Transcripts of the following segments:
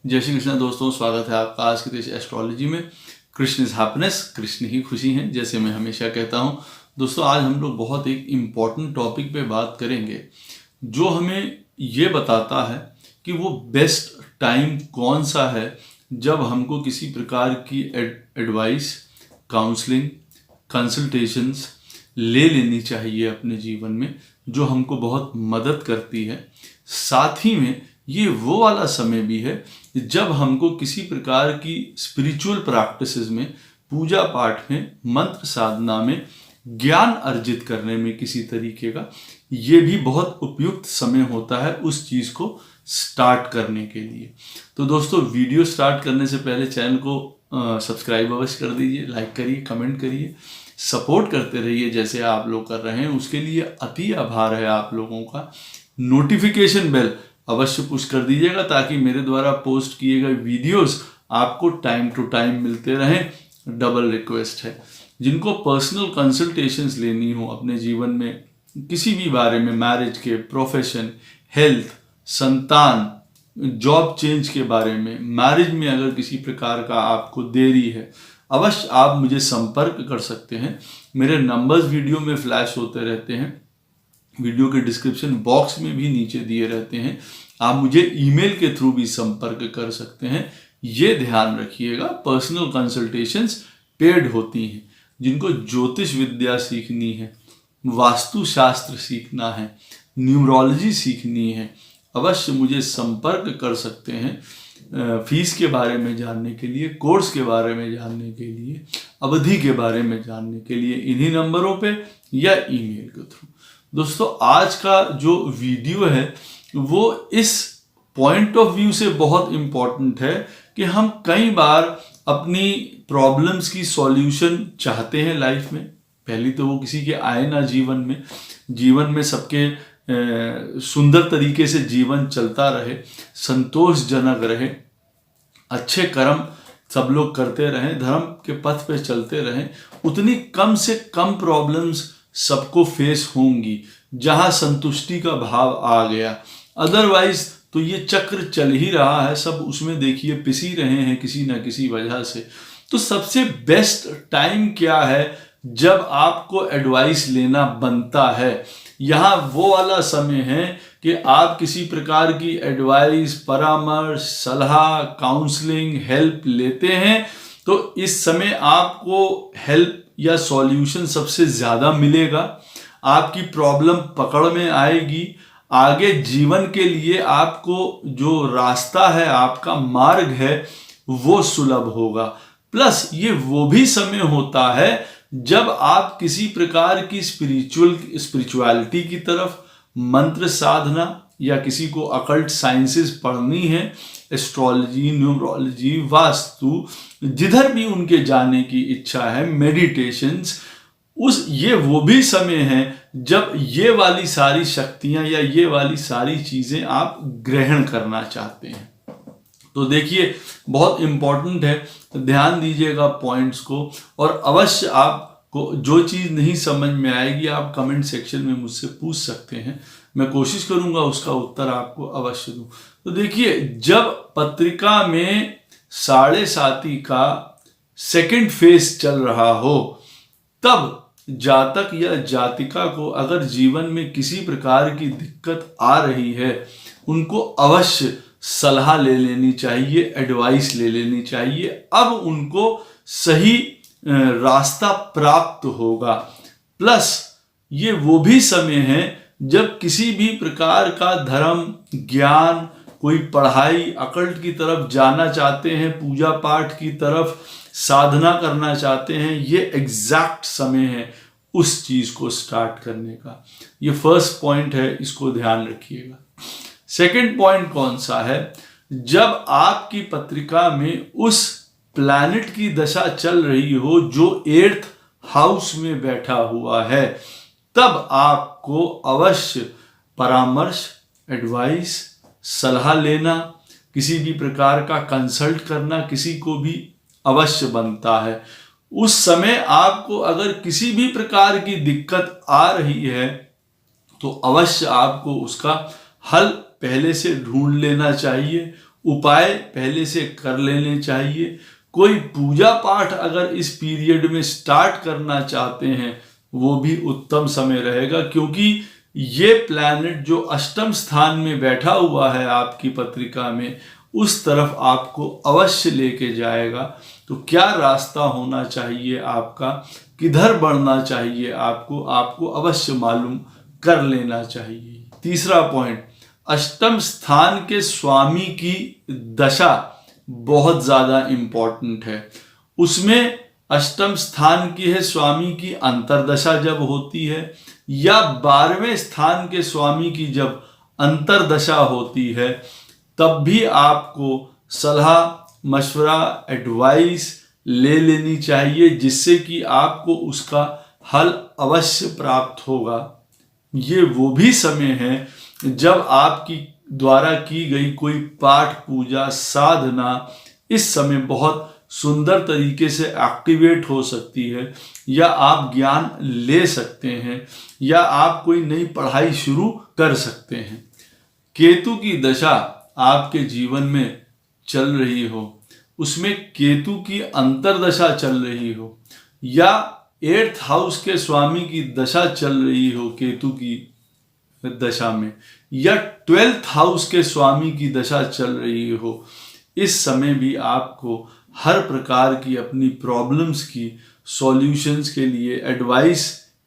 जय श्री कृष्ण दोस्तों, स्वागत है आपका आज के देश एस्ट्रोलॉजी में। कृष्ण इज हैप्पीनेस, कृष्ण ही खुशी हैं, जैसे मैं हमेशा कहता हूं। दोस्तों, आज हम लोग बहुत एक इम्पॉर्टेंट टॉपिक पे बात करेंगे जो हमें ये बताता है कि वो बेस्ट टाइम कौन सा है जब हमको किसी प्रकार की एडवाइस, काउंसलिंग, कंसल्टेशंस ले लेनी चाहिए अपने जीवन में, जो हमको बहुत मदद करती है। साथ ही में ये वो वाला समय भी है जब हमको किसी प्रकार की स्पिरिचुअल प्रैक्टिसेस में, पूजा पाठ में, मंत्र साधना में, ज्ञान अर्जित करने में किसी तरीके का ये भी बहुत उपयुक्त समय होता है उस चीज को स्टार्ट करने के लिए। तो दोस्तों, वीडियो स्टार्ट करने से पहले चैनल को सब्सक्राइब अवश्य कर दीजिए, लाइक करिए, कमेंट करिए, सपोर्ट करते रहिए जैसे आप लोग कर रहे हैं। उसके लिए अति आभार है आप लोगों का। नोटिफिकेशन बेल अवश्य पुश कर दीजिएगा ताकि मेरे द्वारा पोस्ट किए गए वीडियोस आपको टाइम टू टाइम मिलते रहें। डबल रिक्वेस्ट है, जिनको पर्सनल कंसल्टेशंस लेनी हो अपने जीवन में किसी भी बारे में, मैरिज के, प्रोफेशन, हेल्थ, संतान, जॉब चेंज के बारे में, मैरिज में अगर किसी प्रकार का आपको देरी है, अवश्य आप मुझे संपर्क कर सकते हैं। मेरे नंबर्स वीडियो में फ्लैश होते रहते हैं, वीडियो के डिस्क्रिप्शन बॉक्स में भी नीचे दिए रहते हैं। आप मुझे ईमेल के थ्रू भी संपर्क कर सकते हैं। ये ध्यान रखिएगा, पर्सनल कंसल्टेशंस पेड होती हैं। जिनको ज्योतिष विद्या सीखनी है, वास्तुशास्त्र सीखना है, न्यूमरोलॉजी सीखनी है, अवश्य मुझे संपर्क कर सकते हैं। फीस के बारे में जानने के लिए, कोर्स के बारे में जानने के लिए, अवधि के बारे में जानने के लिए इन्हीं नंबरों पे या ईमेल के थ्रू। दोस्तों, आज का जो वीडियो है वो इस पॉइंट ऑफ व्यू से बहुत इम्पॉर्टेंट है कि हम कई बार अपनी प्रॉब्लम्स की सॉल्यूशन चाहते हैं लाइफ में। पहली तो वो किसी के आए ना जीवन में सबके सुंदर तरीके से जीवन चलता रहे, संतोषजनक रहे, अच्छे कर्म सब लोग करते रहें, धर्म के पथ पे चलते रहें। उतनी कम से कम प्रॉब्लम्स सबको फेस होंगी जहां संतुष्टि का भाव आ गया। अदरवाइज तो ये चक्र चल ही रहा है, सब उसमें देखिए पिसी रहे हैं किसी ना किसी वजह से। तो सबसे बेस्ट टाइम क्या है जब आपको एडवाइस लेना बनता है? यहाँ वो वाला समय है कि आप किसी प्रकार की एडवाइस, परामर्श, सलाह, काउंसलिंग, हेल्प लेते हैं तो इस समय आपको हेल्प या सॉल्यूशन सबसे ज्यादा मिलेगा। आपकी प्रॉब्लम पकड़ में आएगी। आगे जीवन के लिए आपको जो रास्ता है, आपका मार्ग है, वो सुलभ होगा। प्लस ये वो भी समय होता है जब आप किसी प्रकार की स्पिरिचुअलिटी की तरफ, मंत्र साधना या किसी को अकल्ट साइंसेस पढ़नी है, एस्ट्रोलॉजी, न्यूमरोलॉजी, वास्तु, जिधर भी उनके जाने की इच्छा है, मेडिटेशंस, ये वो भी समय है जब ये वाली सारी शक्तियां या ये वाली सारी चीजें आप ग्रहण करना चाहते हैं। तो देखिए, बहुत इंपॉर्टेंट है, तो ध्यान दीजिएगा पॉइंट्स को। और अवश्य आपको जो चीज नहीं समझ में आएगी आप कमेंट सेक्शन में मुझसे पूछ सकते हैं, मैं कोशिश करूंगा उसका उत्तर आपको अवश्य दूं। तो देखिए, जब पत्रिका में 7.5 का सेकंड फेज चल रहा हो, तब जातक या जातिका को अगर जीवन में किसी प्रकार की दिक्कत आ रही है, उनको अवश्य सलाह ले लेनी चाहिए, एडवाइस ले लेनी चाहिए। अब उनको सही रास्ता प्राप्त होगा। प्लस ये वो भी समय है जब किसी भी प्रकार का धर्म, ज्ञान, कोई पढ़ाई, अकल्ट की तरफ जाना चाहते हैं, पूजा पाठ की तरफ साधना करना चाहते हैं, ये एग्जैक्ट समय है उस चीज को स्टार्ट करने का। ये फर्स्ट पॉइंट है, इसको ध्यान रखिएगा। सेकंड पॉइंट कौन सा है? जब आपकी पत्रिका में उस प्लैनेट की दशा चल रही हो जो 8th हाउस में बैठा हुआ है, तब आपको अवश्य परामर्श, एडवाइस, सलाह लेना, किसी भी प्रकार का कंसल्ट करना किसी को भी अवश्य बनता है। उस समय आपको अगर किसी भी प्रकार की दिक्कत आ रही है तो अवश्य आपको उसका हल पहले से ढूंढ लेना चाहिए उपाय पहले से कर लेने चाहिए। कोई पूजा पाठ अगर इस पीरियड में स्टार्ट करना चाहते हैं वो भी उत्तम समय रहेगा, क्योंकि ये प्लैनेट जो अष्टम स्थान में बैठा हुआ है आपकी पत्रिका में, उस तरफ आपको अवश्य लेके जाएगा। तो क्या रास्ता होना चाहिए आपका, किधर बढ़ना चाहिए आपको अवश्य मालूम कर लेना चाहिए। तीसरा पॉइंट, अष्टम स्थान के स्वामी की दशा बहुत ज्यादा इंपॉर्टेंट है। उसमें अष्टम स्थान की है स्वामी की अंतरदशा जब होती है, या 12वें स्थान के स्वामी की जब अंतरदशा होती है, तब भी आपको सलाह मशवरा एडवाइस ले लेनी चाहिए, जिससे कि आपको उसका हल अवश्य प्राप्त होगा। ये वो भी समय है जब आपकी द्वारा की गई कोई पाठ पूजा साधना इस समय बहुत सुंदर तरीके से एक्टिवेट हो सकती है, या आप ज्ञान ले सकते हैं, या आप कोई नई पढ़ाई शुरू कर सकते हैं। केतु की दशा आपके जीवन में चल रही हो, उसमें केतु की अंतरदशा चल रही हो, या 8th हाउस के स्वामी की दशा चल रही हो केतु की दशा में, या 12th हाउस के स्वामी की दशा चल रही हो, इस समय भी आपको हर प्रकार की अपनी प्रॉब्लम्स की सॉल्यूशंस के लिए एडवाइस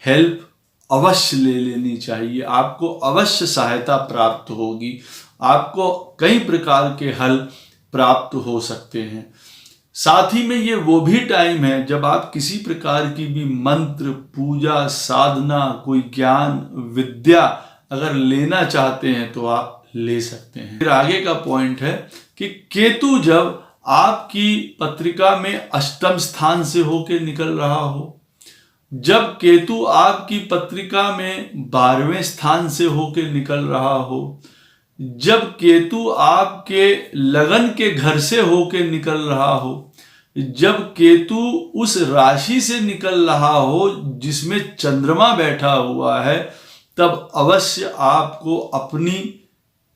हेल्प अवश्य ले लेनी चाहिए। आपको अवश्य सहायता प्राप्त होगी, आपको कई प्रकार के हल प्राप्त हो सकते हैं। साथ ही में ये वो भी टाइम है जब आप किसी प्रकार की भी मंत्र पूजा साधना कोई ज्ञान विद्या अगर लेना चाहते हैं तो आप ले सकते हैं। फिर आगे का पॉइंट है कि केतु जब आपकी पत्रिका में अष्टम स्थान से होकर निकल रहा हो, जब केतु आपकी पत्रिका में 12वें स्थान से होकर निकल रहा हो, जब केतु आपके लगन के घर से होकर निकल रहा हो, जब केतु उस राशि से निकल रहा हो जिसमें चंद्रमा बैठा हुआ है, तब अवश्य आपको अपनी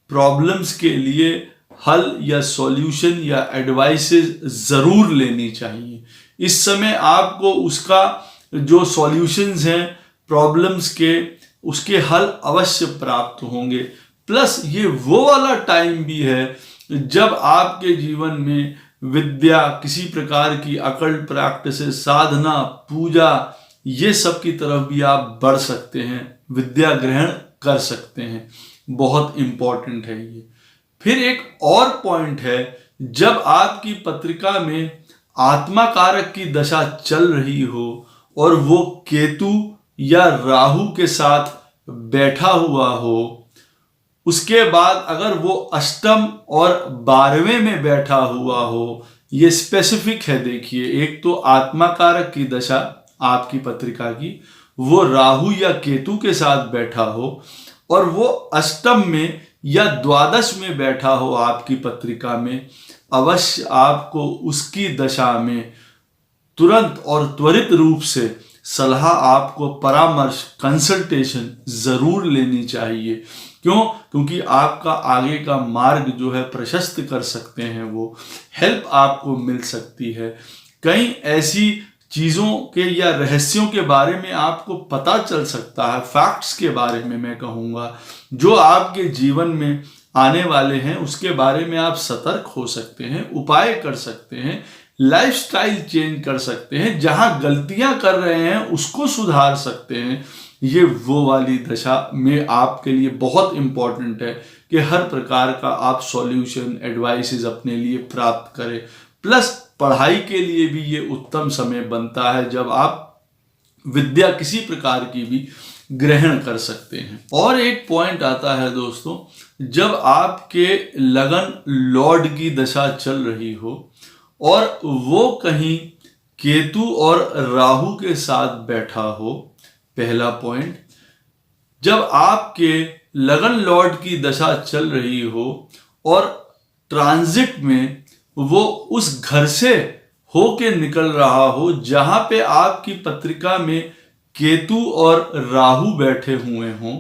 प्रॉब्लम्स के लिए हल या सॉल्यूशन या एडवाइसेस जरूर लेनी चाहिए। इस समय आपको उसका जो सॉल्यूशंस हैं प्रॉब्लम्स के, उसके हल अवश्य प्राप्त होंगे। प्लस ये वो वाला टाइम भी है जब आपके जीवन में विद्या, किसी प्रकार की अकल्ट प्रैक्टिसेस, साधना, पूजा, ये सब की तरफ भी आप बढ़ सकते हैं, विद्या ग्रहण कर सकते हैं। बहुत इंपॉर्टेंट है ये। फिर एक और पॉइंट है, जब आपकी पत्रिका में आत्मा कारक की दशा चल रही हो और वो केतु या राहु के साथ बैठा हुआ हो, उसके बाद अगर वो अष्टम और 12वें में बैठा हुआ हो, ये स्पेसिफिक है। देखिए, एक तो आत्मा कारक की दशा आपकी पत्रिका की, वो राहु या केतु के साथ बैठा हो, और वो अष्टम में या द्वादश में बैठा हो आपकी पत्रिका में, अवश्य आपको उसकी दशा में तुरंत और त्वरित रूप से सलाह, आपको परामर्श, कंसल्टेशन जरूर लेनी चाहिए। क्यों? क्योंकि आपका आगे का मार्ग जो है प्रशस्त कर सकते हैं, वो हेल्प आपको मिल सकती है। कई ऐसी चीज़ों के या रहस्यों के बारे में आपको पता चल सकता है, फैक्ट्स के बारे में मैं कहूँगा, जो आपके जीवन में आने वाले हैं, उसके बारे में आप सतर्क हो सकते हैं, उपाय कर सकते हैं, लाइफस्टाइल चेंज कर सकते हैं, जहां गलतियां कर रहे हैं उसको सुधार सकते हैं। ये वो वाली दशा में आपके लिए बहुत इंपॉर्टेंट है कि हर प्रकार का आप सॉल्यूशन, एडवाइसेस अपने लिए प्राप्त करें। प्लस पढ़ाई के लिए भी ये उत्तम समय बनता है जब आप विद्या किसी प्रकार की भी ग्रहण कर सकते हैं। और एक पॉइंट आता है दोस्तों, जब आपके लगन लॉर्ड की दशा चल रही हो और वो कहीं केतु और राहु के साथ बैठा हो। पहला पॉइंट, जब आपके लगन लॉर्ड की दशा चल रही हो और ट्रांजिट में वो उस घर से होके निकल रहा हो जहां पे आपकी पत्रिका में केतु और राहु बैठे हुए हों,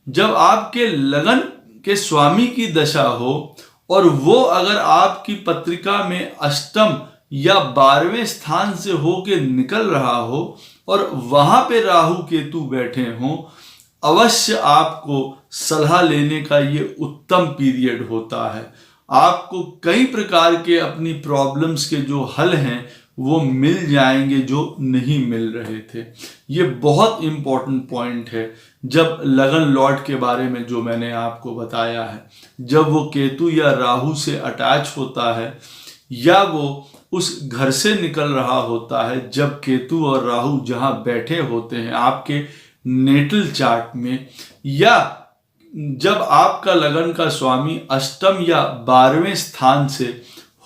जब आपके लगन के स्वामी की दशा हो और वो अगर आपकी पत्रिका में अष्टम या 12वें स्थान से होके निकल रहा हो और वहां पे राहु केतु बैठे हों, अवश्य आपको सलाह लेने का ये उत्तम पीरियड होता है। आपको कई प्रकार के अपनी प्रॉब्लम्स के जो हल हैं वो मिल जाएंगे जो नहीं मिल रहे थे। ये बहुत इंपॉर्टेंट पॉइंट है। जब लगन लॉर्ड के बारे में जो मैंने आपको बताया है, जब वो केतु या राहु से अटैच होता है या वो उस घर से निकल रहा होता है, जब केतु और राहु जहां बैठे होते हैं आपके नेटल चार्ट में, या जब आपका लगन का स्वामी अष्टम या 12वें स्थान से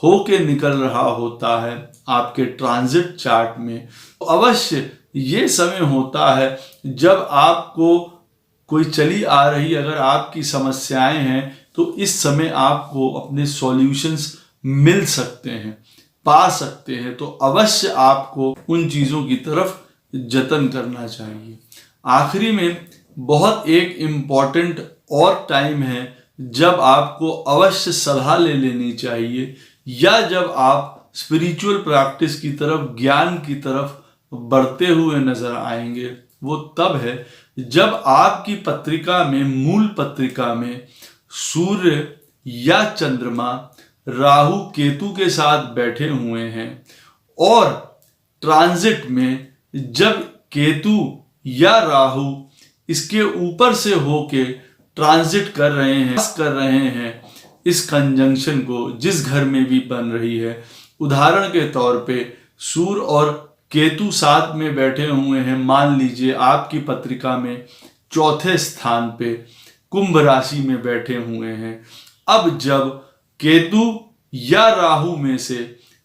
होके निकल रहा होता है आपके ट्रांजिट चार्ट में, तो अवश्य ये समय होता है जब आपको कोई चली आ रही अगर आपकी समस्याएं हैं तो इस समय आपको अपने सॉल्यूशंस मिल सकते हैं, पा सकते हैं। तो अवश्य आपको उन चीज़ों की तरफ जतन करना चाहिए। आखिरी में बहुत एक इम्पॉर्टेंट और टाइम है जब आपको अवश्य सलाह ले लेनी चाहिए, या जब आप स्पिरिचुअल प्रैक्टिस की तरफ, ज्ञान की तरफ बढ़ते हुए नजर आएंगे, वो तब है जब आपकी पत्रिका में, मूल पत्रिका में सूर्य या चंद्रमा राहु केतु के साथ बैठे हुए हैं और ट्रांजिट में जब केतु या राहु इसके ऊपर से होके ट्रांजिट कर रहे हैं इस कंजंक्शन को, जिस घर में भी बन रही है। उदाहरण के तौर पे सूर्य और केतु साथ में बैठे हुए हैं, मान लीजिए आपकी पत्रिका में चौथे स्थान पे कुंभ राशि में बैठे हुए हैं। अब जब केतु या राहु में से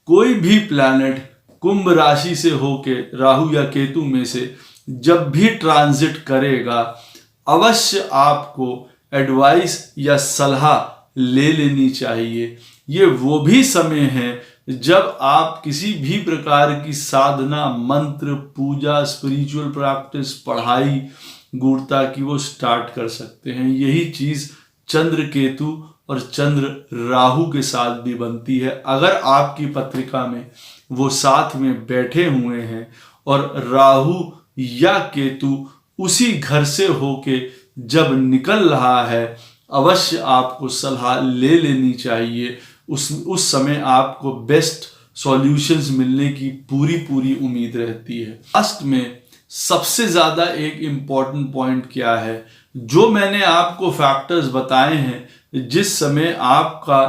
कोई भी प्लैनेट कुंभ राशि से होके, राहु या केतु में से जब भी ट्रांजिट करेगा, अवश्य आपको एडवाइस या सलाह ले लेनी चाहिए। ये वो भी समय है जब आप किसी भी प्रकार की साधना, मंत्र, पूजा, स्पिरिचुअल प्रैक्टिस, पढ़ाई, गूढ़ता की वो स्टार्ट कर सकते हैं। यही चीज चंद्र केतु और चंद्र राहु के साथ भी बनती है। अगर आपकी पत्रिका में वो साथ में बैठे हुए हैं और राहु या केतु उसी घर से होके जब निकल रहा है, अवश्य आपको सलाह ले लेनी चाहिए। उस समय आपको बेस्ट सॉल्यूशंस मिलने की पूरी उम्मीद रहती है। लास्ट में सबसे ज्यादा एक इम्पॉर्टेंट पॉइंट क्या है, जो मैंने आपको फैक्टर्स बताए हैं जिस समय आपका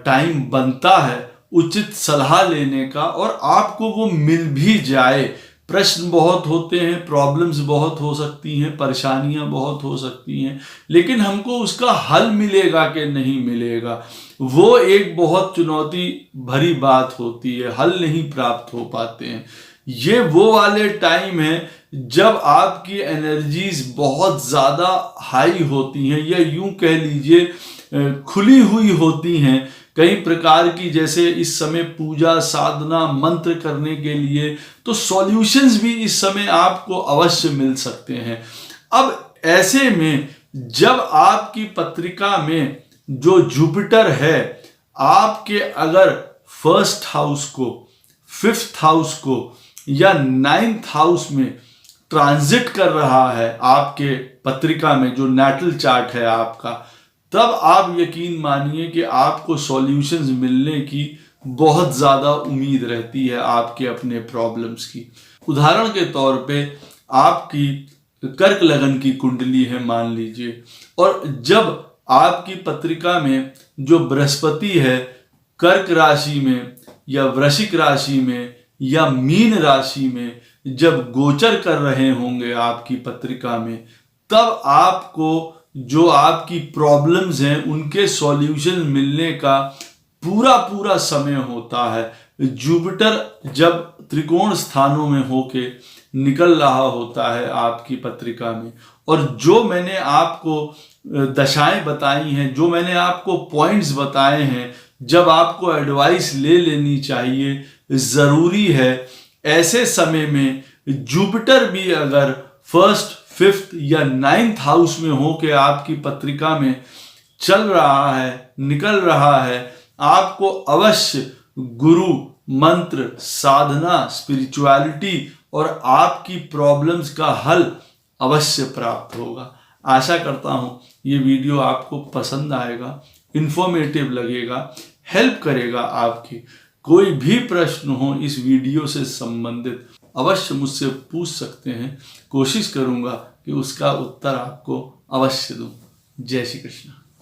टाइम बनता है उचित सलाह लेने का, और आपको वो मिल भी जाए। प्रश्न बहुत होते हैं, प्रॉब्लम्स बहुत हो सकती हैं, परेशानियां बहुत हो सकती हैं, लेकिन हमको उसका हल मिलेगा कि नहीं मिलेगा, वो एक बहुत चुनौती भरी बात होती है। हल नहीं प्राप्त हो पाते हैं। ये वो वाले टाइम है जब आपकी एनर्जीज बहुत ज़्यादा हाई होती हैं, या यूं कह लीजिए खुली हुई होती हैं कई प्रकार की, जैसे इस समय पूजा, साधना, मंत्र करने के लिए, तो सॉल्यूशंस भी इस समय आपको अवश्य मिल सकते हैं। अब ऐसे में जब आपकी पत्रिका में जो जुपिटर है आपके अगर फर्स्ट हाउस को, फिफ्थ हाउस को या 9th हाउस में ट्रांजिट कर रहा है आपके पत्रिका में, जो नेटल चार्ट है आपका, तब आप यकीन मानिए कि आपको सॉल्यूशंस मिलने की बहुत ज़्यादा उम्मीद रहती है आपके अपने प्रॉब्लम्स की। उदाहरण के तौर पे आपकी कर्क लगन की कुंडली है मान लीजिए, और जब आपकी पत्रिका में जो बृहस्पति है कर्क राशि में या वृश्चिक राशि में या मीन राशि में जब गोचर कर रहे होंगे आपकी पत्रिका में, तब आपको जो आपकी प्रॉब्लम्स हैं उनके सॉल्यूशन मिलने का पूरा समय होता है। जुपिटर जब त्रिकोण स्थानों में होके निकल रहा होता है आपकी पत्रिका में, और जो मैंने आपको दशाएं बताई हैं, जो मैंने आपको पॉइंट्स बताए हैं, जब आपको एडवाइस ले लेनी चाहिए, जरूरी है ऐसे समय में जुपिटर भी अगर फर्स्ट, फिफ्थ या 9th हाउस में हो के आपकी पत्रिका में चल रहा है, निकल रहा है, आपको अवश्य गुरु, मंत्र, साधना, स्पिरिचुअलिटी और आपकी प्रॉब्लम्स का हल अवश्य प्राप्त होगा। आशा करता हूँ ये वीडियो आपको पसंद आएगा, इंफॉर्मेटिव लगेगा, हेल्प करेगा। आपके कोई भी प्रश्न हो इस वीडियो से संबंधित अवश्य मुझसे पूछ सकते हैं। कोशिश करूँगा कि उसका उत्तर आपको अवश्य दूँ। जय श्री कृष्ण।